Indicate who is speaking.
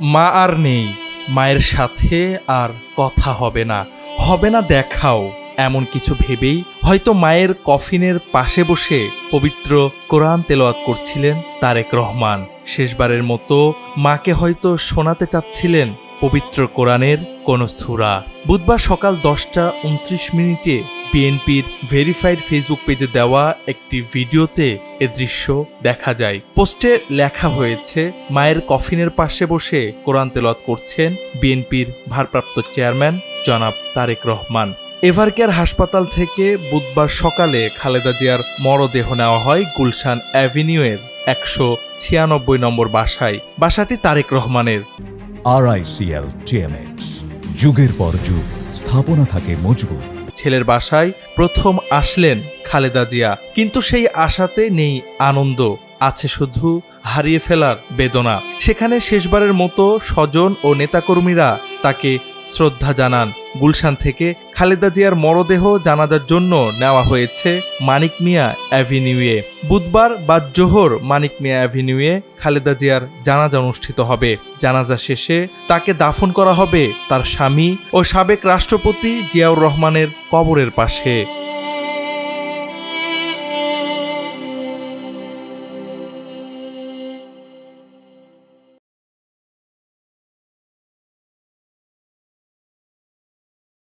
Speaker 1: মা আর নেই, মায়ের সাথে আর কথা হবে না দেখাও, এমন কিছু ভেবেই হয়তো মায়ের কফিনের পাশে বসে পবিত্র কোরআন তেলাওয়াত করছিলেন তারেক রহমান। শেষবারের মতো মাকে হয়তো শোনাতে চাচ্ছিলেন পবিত্র কোরআনের কোনো সূরা। বুধবার সকাল 10টা 29 মিনিটে বিএনপির ভেরিফাইড ফেসবুক পেজে দেওয়া একটি ভিডিওতে এ দৃশ্য দেখা যায়। পোস্টে লেখা হয়েছে, মায়ের কফিনের পাশে বসে কোরআন তেলাওয়াত করছেন বিএনপির ভারপ্রাপ্ত চেয়ারম্যান জনাব তারেক রহমান। এভারকেয়ার হাসপাতাল থেকে বুধবার সকালে খালেদা জিয়ার মরদেহ নেওয়া হয় গুলশান অ্যাভিনিউয়ের 196 নম্বর বাসায়। বাসাটি তারেক রহমানের।
Speaker 2: RICL TMX, যুগের পর যুগ স্থাপনা থাকে মজবুত।
Speaker 1: ছেলের বাসায় প্রথম আসলেন খালেদা জিয়া, কিন্তু সেই আশাতে নেই আনন্দ, আছে শুধু হারিয়ে ফেলার বেদনা। সেখানে শেষবারের মতো স্বজন ও নেতাকর্মীরা তাকে শ্রদ্ধা জানান। গুলশান থেকে খালেদা জিয়ার মরদেহ জানাজার জন্য নেওয়া হয়েছে মানিক মিয়া অ্যাভিনিউয়ে। বুধবার বাদ জোহর মানিক মিয়া অ্যাভিনিউয়ে খালেদা জিয়ার জানাজা অনুষ্ঠিত হবে। জানাজা শেষে তাকে দাফন করা হবে তার স্বামী ও সাবেক রাষ্ট্রপতি জিয়াউর রহমানের কবরের পাশে।